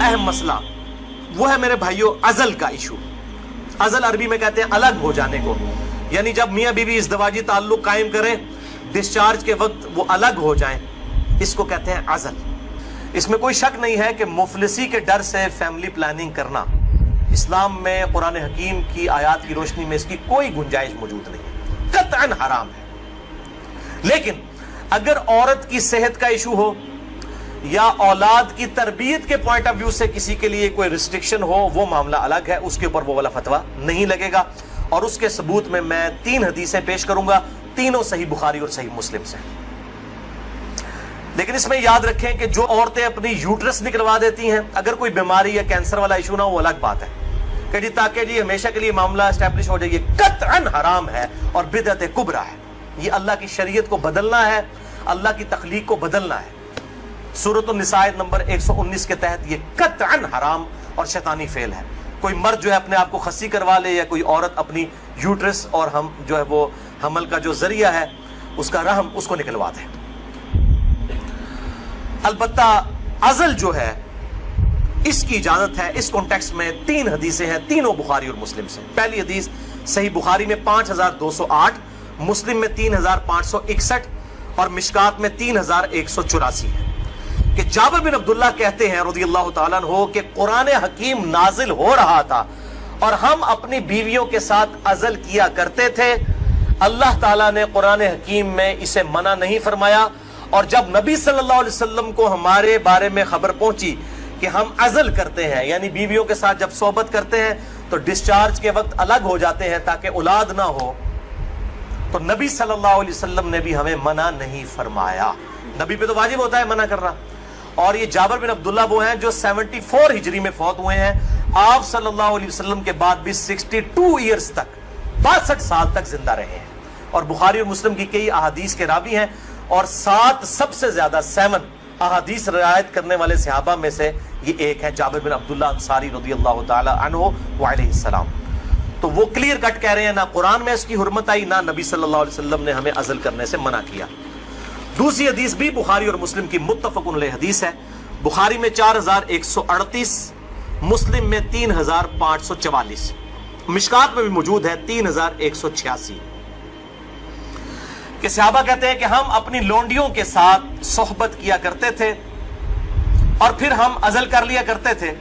اہم مسئلہ وہ ہے میرے بھائیوں عزل کا ایشو. عزل عربی میں کہتے ہیں الگ ہو جانے کو، یعنی جب میاں بیوی ازدواجی تعلق قائم کریں، ڈسچارج کے وقت وہ الگ ہو جائیں، اس کو کہتے ہیں عزل. اس میں کوئی شک نہیں ہے کہ مفلسی کے ڈر سے فیملی پلاننگ کرنا اسلام میں قرآن حکیم کی آیات کی روشنی میں اس کی کوئی گنجائش موجود نہیں، قطعاً حرام ہے. لیکن اگر عورت کی صحت کا ایشو ہو یا اولاد کی تربیت کے پوائنٹ آف ویو سے کسی کے لیے کوئی ریسٹرکشن ہو، وہ معاملہ الگ ہے، اس کے اوپر وہ والا فتویٰ نہیں لگے گا. اور اس کے ثبوت میں 3 حدیثیں پیش کروں گا، تینوں صحیح بخاری اور صحیح مسلم سے. لیکن اس میں یاد رکھیں کہ جو عورتیں اپنی یوٹرس نکلوا دیتی ہیں، اگر کوئی بیماری یا کینسر والا ایشو نہ ہو، وہ الگ بات ہے کہ جی تاکہ جی ہمیشہ کے لیے معاملہ اسٹیبلش ہو جائے، یہ قطعاً حرام ہے اور بدعت کبریٰ ہے. یہ اللہ کی شریعت کو بدلنا ہے، اللہ کی تخلیق کو بدلنا ہے. سورۃ النساء نمبر 119 کے تحت یہ قطعاً حرام اور شیطانی فعل ہے. کوئی مرد جو ہے اپنے آپ کو خصی کروا لے، یا کوئی عورت اپنی یوٹرس اور ہم جو ہے وہ حمل کا جو ذریعہ ہے اس کا رحم اس کو نکلوا دے. البتہ عزل جو ہے اس کی اجازت ہے. اس کانٹیکسٹ میں 3 حدیثیں ہیں، تینوں بخاری اور مسلم سے. پہلی حدیث صحیح بخاری میں 5208، مسلم میں 3561 اور مشکات میں 3184 ہے کہ جابر بن عبداللہ کہتے ہیں رضی اللہ تعالیٰ عنہ کہ قرآن حکیم نازل ہو رہا تھا اور ہم اپنی بیویوں کے ساتھ عزل کیا کرتے تھے. اللہ تعالیٰ نے قرآن حکیم میں اسے منع نہیں فرمایا، اور جب نبی صلی اللہ علیہ وسلم کو ہمارے بارے میں خبر پہنچی کہ ہم عزل کرتے ہیں، یعنی بیویوں کے ساتھ جب صحبت کرتے ہیں تو ڈسچارج کے وقت الگ ہو جاتے ہیں تاکہ اولاد نہ ہو، تو نبی صلی اللہ علیہ وسلم نے بھی ہمیں منع نہیں فرمایا. نبی پہ تو واجب ہوتا ہے منع کرنا. اور یہ جابر بن عبداللہ وہ ہیں جو 74 ہجری میں فوت ہوئے ہیں. آپ صلی اللہ علیہ وسلم کے بعد بھی 62 ایئرز تک، 62 سال تک زندہ رہے ہیں، اور بخاری اور مسلم کی کئی احادیث کے راوی ہیں، اور 7 سب سے زیادہ 7 احادیث روایت کرنے والے صحابہ میں سے یہ ایک ہے، جابر بن عبداللہ انصاری رضی اللہ تعالی عنہ وعلیہ السلام. تو وہ کلیئر کٹ کہہ رہے ہیں نہ قرآن میں اس کی حرمت آئی، نہ نبی صلی اللہ علیہ وسلم نے ہمیں عزل کرنے سے منع کیا. دوسری حدیث بھی بخاری اور مسلم کی متفق علیہ حدیث ہے. بخاری میں 4138، مسلم میں 3544، مشکات میں بھی موجود ہے 3186 کہ صحابہ کہتے ہیں کہ ہم اپنی لونڈیوں کے ساتھ صحبت کیا کرتے تھے اور پھر ہم عزل کر لیا کرتے تھے.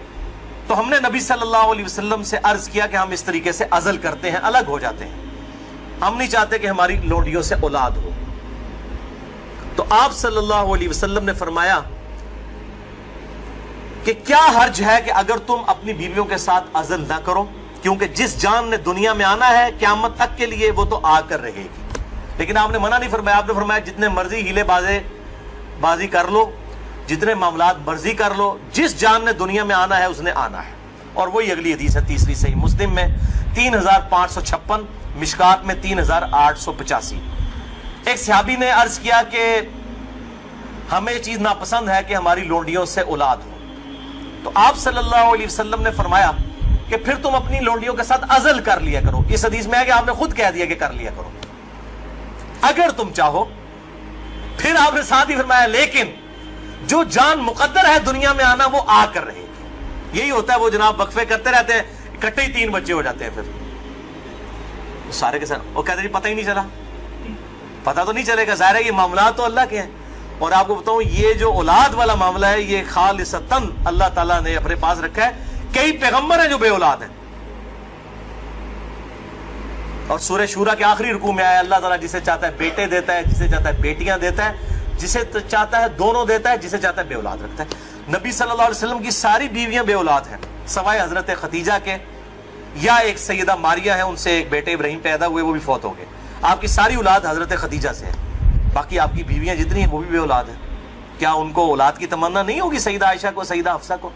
تو ہم نے نبی صلی اللہ علیہ وسلم سے عرض کیا کہ ہم اس طریقے سے عزل کرتے ہیں، الگ ہو جاتے ہیں، ہم نہیں چاہتے کہ ہماری لونڈیوں سے اولاد ہو. تو آپ صلی اللہ علیہ وسلم نے فرمایا کہ کیا حرج ہے کہ اگر تم اپنی بیویوں کے ساتھ عزل نہ کرو، کیونکہ جس جان نے دنیا میں آنا ہے قیامت تک کے لیے وہ تو آ کر رہے گی. لیکن آپ نے منع نہیں فرمایا، آپ نے فرمایا جتنے مرضی ہیلے بازی کر لو، جتنے معاملات مرضی کر لو، جس جان نے دنیا میں آنا ہے اس نے آنا ہے. اور وہی اگلی حدیث ہے تیسری صحیح مسلم میں 3556، مشکات میں 3885. ایک صحابی نے عرض کیا کہ ہمیں یہ چیز ناپسند ہے کہ ہماری لونڈیوں سے اولاد ہو. تو آپ صلی اللہ علیہ وسلم نے فرمایا کہ پھر تم اپنی لونڈیوں کے ساتھ عزل کر لیا کرو. اس حدیث میں ہے کہ آپ نے خود کہہ دیا کہ کر لیا کرو اگر تم چاہو. پھر آپ نے ساتھ ہی فرمایا لیکن جو جان مقدر ہے دنیا میں آنا وہ آ کر رہے گی. یہی ہوتا ہے، وہ جناب وقفے کرتے رہتے ہیں، اکٹھے ہی 3 بچے ہو جاتے ہیں، پھر سارے کے ساتھ وہ کہتے ہیں پتہ ہی نہیں چلا. پتہ تو نہیں چلے گا، ظاہر ہے یہ معاملات تو اللہ کے ہیں. اور آپ کو بتاؤں یہ جو اولاد والا معاملہ ہے یہ خالصتاً اللہ تعالیٰ نے اپنے پاس رکھا ہے. کئی پیغمبر ہیں جو بے اولاد ہیں، اور سورہ شورا کے آخری رکوع میں آیا اللہ تعالیٰ جسے چاہتا ہے بیٹے دیتا ہے، جسے چاہتا ہے بیٹیاں دیتا ہے، جسے چاہتا ہے دونوں دیتا ہے، جسے چاہتا ہے بے اولاد رکھتا ہے. نبی صلی اللہ علیہ وسلم کی ساری بیویاں بے اولاد ہیں سوائے حضرت خدیجہ کے، یا ایک سیدہ ماریہ ہے، ان سے ایک بیٹے ابراہیم پیدا ہوئے، وہ بھی فوت ہو گئے. آپ کی ساری اولاد حضرت خدیجہ سے ہے، باقی آپ کی بیویاں جتنی ہیں وہ بھی بے اولاد ہیں. کیا ان کو اولاد کی تمنا نہیں ہوگی؟ سیدہ عائشہ کو، سیدہ حفصہ کو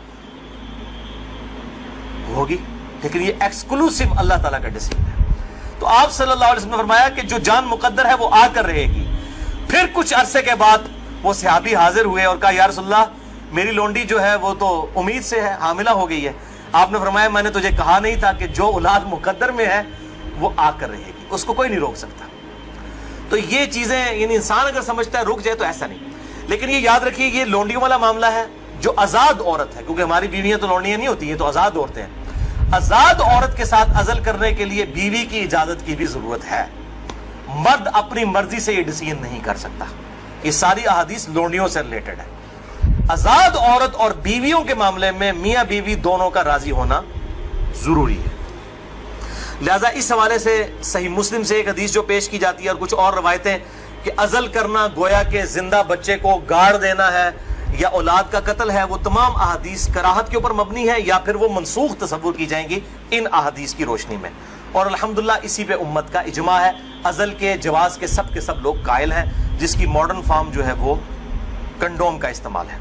ہوگی، لیکن یہ ایکسکلوسیو اللہ تعالیٰ کا ڈیسیژن ہے. تو آپ صلی اللہ علیہ وسلم نے فرمایا کہ جو جان مقدر ہے وہ آ کر رہے گی. پھر کچھ عرصے کے بعد وہ صحابی حاضر ہوئے اور کہا یا رسول اللہ میری لونڈی جو ہے وہ تو امید سے ہے، حاملہ ہو گئی ہے. آپ نے فرمایا میں نے تجھے کہا نہیں تھا کہ جو اولاد مقدر میں ہے وہ آ کر رہے گی، اس کو کوئی نہیں روک سکتا. تو یہ چیزیں یعنی انسان اگر سمجھتا ہے رک جائے تو ایسا نہیں. لیکن یہ یاد رکھیے یہ لونڈیوں والا معاملہ ہے، جو آزاد عورت ہے, کیونکہ ہماری بیویاں تو لوڑنیاں نہیں ہوتی ہیں, تو آزاد عورتیں ہیں, آزاد عورت کے ساتھ عزل کرنے کے لیے بیوی کی اجازت کی بھی ضرورت ہے. مرد اپنی مرضی سے یہ ڈیسیژن نہیں کر سکتا. یہ ساری احادیث لوڑنیوں سے ریلیٹڈ ہے. آزاد عورت اور بیویوں کے معاملے میں میاں بیوی دونوں کا راضی ہونا ضروری ہے. لہذا اس حوالے سے صحیح مسلم سے ایک حدیث جو پیش کی جاتی ہے اور کچھ اور روایتیں کہ عزل کرنا گویا کہ زندہ بچے کو گاڑ دینا ہے یا اولاد کا قتل ہے, وہ تمام احادیث کراہت کے اوپر مبنی ہے یا پھر وہ منسوخ تصور کی جائیں گی ان احادیث کی روشنی میں. اور الحمدللہ اسی پہ امت کا اجماع ہے. عزل کے جواز کے سب لوگ قائل ہیں, جس کی ماڈرن فارم جو ہے وہ کنڈوم کا استعمال ہے.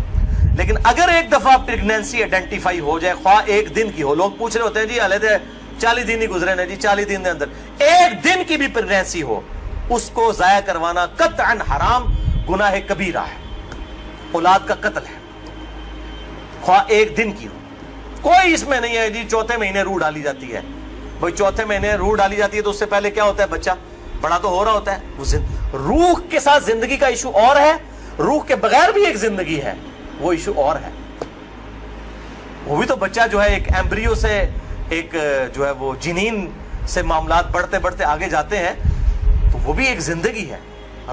لیکن اگر ایک دفعہ پریگنینسی آئیڈینٹیفائی ہو جائے, خواہ ایک دن کی ہو, لوگ پوچھ رہے ہوتے ہیں جی علیحدہ 40 دن ہی گزرے نا جی, 40 دن کے اندر ایک دن کی بھی پریگنینسی ہو, اس کو ضائع کروانا قطعاً حرام گناہ کبیرہ ہے, اولاد کا قتل ہے, خواہ ایک دن کی ہو. کوئی اس میں نہیں ہے جی چوتھے مہینے روح ڈالی جاتی ہے. بھائی چوتھے مہینے روح ڈالی جاتی ہے تو اس سے پہلے کیا ہوتا ہے, بچہ بڑا تو ہو رہا ہوتا ہے. روح کے ساتھ زندگی کا ایشو اور ہے, روح کے بغیر بھی ایک زندگی ہے, وہ ایشو اور ہے. وہ بھی تو بچہ جو ہے ایک ایمبریو سے ایک جو ہے وہ جنین سے معاملات بڑھتے بڑھتے آگے جاتے ہیں, تو وہ بھی ایک زندگی ہے.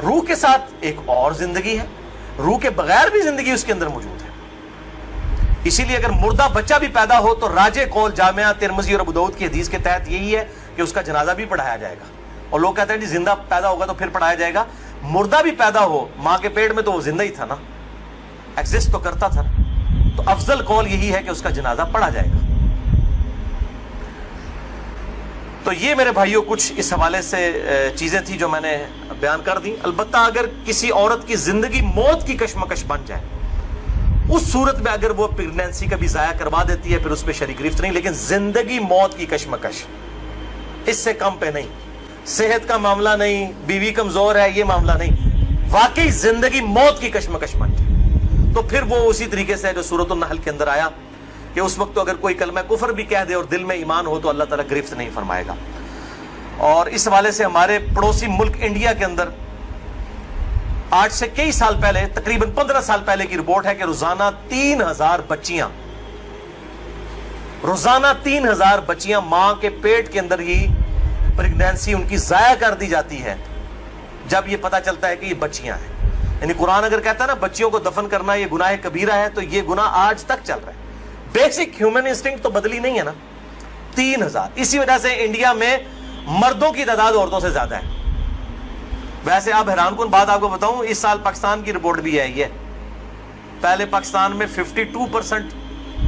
روح کے ساتھ ایک اور زندگی ہے, روح کے بغیر بھی زندگی اس کے اندر موجود ہے. اسی لیے اگر مردہ بچہ بھی پیدا ہو تو راجح قول جامعہ ترمذی اور ابو داؤد کی حدیث کے تحت یہی ہے کہ اس کا جنازہ بھی پڑھایا جائے گا. اور لوگ کہتے ہیں جی زندہ پیدا ہوگا تو پھر پڑھایا جائے گا. مردہ بھی پیدا ہو ماں کے پیٹ میں تو وہ زندہ ہی تھا نا, ایگزسٹ تو کرتا تھا, تو افضل قول یہی ہے کہ اس کا جنازہ پڑھا جائے گا. تو یہ میرے بھائیوں کچھ اس حوالے سے چیزیں تھیں جو میں نے بیان کر دی. البتہ اگر کسی عورت کی زندگی موت کی کشمکش بن جائے, اس صورت میں اگر وہ پریگنینسی کا بھی ضائع کروا دیتی ہے پھر اس پہ شرعی گرفت نہیں, لیکن زندگی موت کی کشمکش اس سے کم پہ نہیں. صحت کا معاملہ نہیں, بیوی کمزور ہے, یہ معاملہ نہیں, واقعی زندگی موت کی کشمکش بن جائے تو پھر وہ اسی طریقے سے جو سورۃ النحل کے اندر آیا کہ اس وقت تو اگر کوئی کلمہ کفر بھی کہہ دے اور دل میں ایمان ہو تو اللہ تعالیٰ گرفت نہیں فرمائے گا. اور اس حوالے سے ہمارے پڑوسی ملک انڈیا کے اندر آج سے کئی سال پہلے, تقریباً 15 سال پہلے کی رپورٹ ہے کہ روزانہ 3000 بچیاں ماں کے پیٹ کے اندر ہی پریگنینسی ان کی ضائع کر دی جاتی ہے جب یہ پتا چلتا ہے کہ یہ بچیاں ہیں. یعنی قرآن اگر کہتا ہے نا بچیوں کو دفن کرنا یہ گناہ کبیرہ ہے, تو یہ گناہ آج تک چل رہا ہے. بیسک ہیومن انسٹنکٹ تو بدلی نہیں ہے نا. 3000. اسی وجہ سے انڈیا میں مردوں کی تعداد عورتوں سے زیادہ ہے. ویسے آپ حیران کن بات آپ کو بتاؤں, اس سال پاکستان کی رپورٹ بھی آئی ہے. پہلے پاکستان میں 52%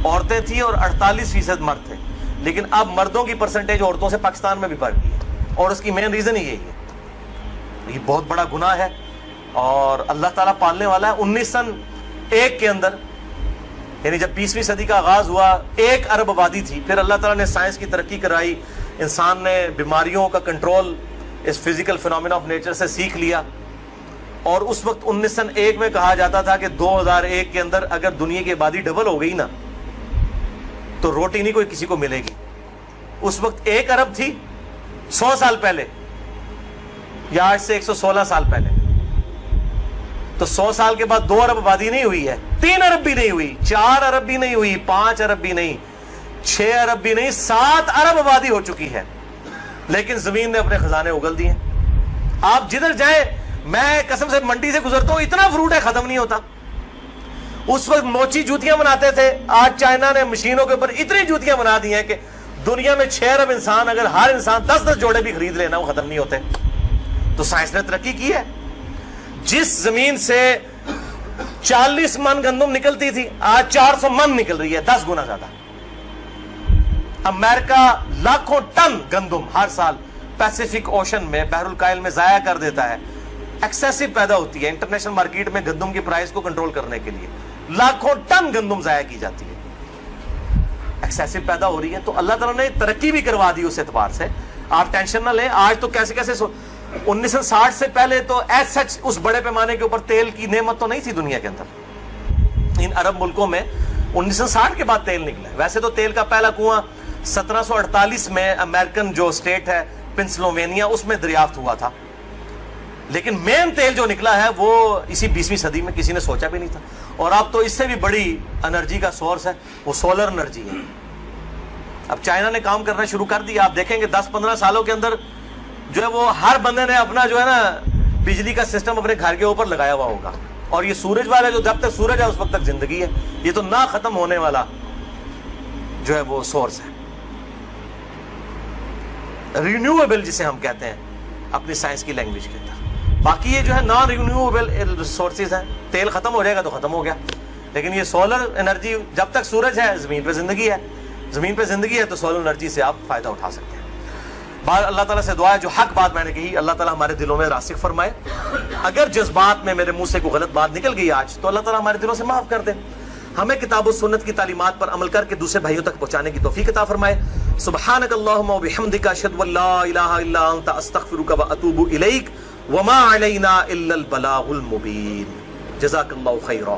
عورتیں تھیں اور 48% مرد تھے, لیکن اب مردوں کی پرسنٹیج عورتوں سے پاکستان میں بھی بڑھ گئی ہے. اور اس کی مین ریزن ہی یہی ہے. یہ بہت بڑا گناہ ہے اور اللہ تعالیٰ پالنے والا ہے. 1901 کے اندر, یعنی جب 20ویں صدی کا آغاز ہوا, 1 ارب آبادی تھی. پھر اللہ تعالیٰ نے سائنس کی ترقی کرائی, انسان نے بیماریوں کا کنٹرول اس فزیکل فینومینا آف نیچر سے سیکھ لیا. اور اس وقت 1901 میں کہا جاتا تھا کہ 2001 کے اندر اگر دنیا کی آبادی ڈبل ہو گئی نا تو روٹی نہیں کوئی کسی کو ملے گی. اس وقت 1 ارب تھی 100 سال پہلے, یا آج سے 116 سال پہلے. تو 100 سال کے بعد 2 ارب آبادی نہیں ہوئی ہے, 3 ارب بھی نہیں ہوئی, 4 ارب بھی نہیں ہوئی, 5 ارب بھی نہیں, 6 ارب بھی نہیں, 7 ارب آبادی ہو چکی ہے. لیکن زمین نے اپنے خزانے اگل دیے. آپ جدھر جائیں, میں قسم سے منڈی سے گزرتا ہوں, اتنا فروٹ ہے ختم نہیں ہوتا. اس وقت موچی جوتیاں بناتے تھے, آج چائنا نے مشینوں کے اوپر اتنی جوتیاں بنا دی ہیں کہ دنیا میں 6 ارب انسان, اگر ہر انسان 10 جوڑے بھی خرید لینا وہ ختم نہیں ہوتے. تو سائنس نے ترقی کی ہے. جس زمین سے 40 من گندم نکلتی تھی آج 400 من نکل رہی ہے, 10 گنا زیادہ. امریکہ لاکھوں ٹن گندم ہر سال پیسیفک اوشن میں, بحر الکاہل میں ضائع کر دیتا ہے. ایکسیسو پیدا ہوتی ہے. انٹرنیشنل مارکیٹ میں گندم کی پرائس کو کنٹرول کرنے کے لیے لاکھوں ٹن گندم ضائع کی جاتی ہے. ایکسیسو پیدا ہو رہی ہے. تو اللہ تعالیٰ نے ترقی بھی کروا دی اس اعتبار سے, آپ ٹینشن نہ لیں. آج تو کیسے 1960 سے پہلے تو ایز سچ اس بڑے پیمانے کے اوپر تیل کی نعمت تو نہیں تھی دنیا کے اندر. ان عرب ملکوں میں 1960 کے بعد تیل نکلا ہے. ویسے تو تیل کا پہلا کنواں 1748 میں امریکن جو اسٹیٹ ہے پنسلوینیا, اس میں دریافت ہوا تھا. لیکن مین تیل جو نکلا ہے وہ اسی 20ویں صدی میں, کسی نے سوچا بھی نہیں تھا. اور اب تو اس سے بھی بڑی انرجی کا سورس ہے وہ سولر انرجی ہے. اب چائنا نے کام کرنا شروع کر دیا. آپ دیکھیں گے 10-15 سالوں کے اندر جو ہے وہ ہر بندے نے اپنا جو ہے نا بجلی کا سسٹم اپنے گھر کے اوپر لگایا ہوا ہوگا. اور یہ سورج والا جو جب تک سورج ہے اس وقت تک زندگی ہے. یہ تو نہ ختم ہونے والا جو ہے وہ سورس ہے. رینیویبل جسے ہم کہتے ہیں اپنی سائنس کی لینگویج کے اندر. باقی یہ جو ہے نان رینیویبل ریسورسز ہیں. تیل ختم ہو جائے گا تو ختم ہو گیا, لیکن یہ سولر انرجی جب تک سورج ہے زمین پہ زندگی ہے. زمین پہ زندگی ہے تو سولر انرجی سے آپ فائدہ اٹھا سکتے ہیں. بات اللہ تعالیٰ سے دعا ہے جو حق بات میں نے کہی اللہ تعالیٰ ہمارے دلوں میں راسخ فرمائے. اگر جذبات میں میرے منہ سے کوئی غلط بات نکل گئی آج تو اللہ تعالیٰ ہمارے دلوں سے معاف کر دے. ہمیں کتاب و سنت کی تعلیمات پر عمل کر کے دوسرے بھائیوں تک پہنچانے کی توفیق عطا فرمائے. سبحانک اللہم و بحمدک اشہد ان لا الہ الا انت استغفرک و اتوب الیک وما علینا الا البلاغ المبین. جزاک اللہ خیرا.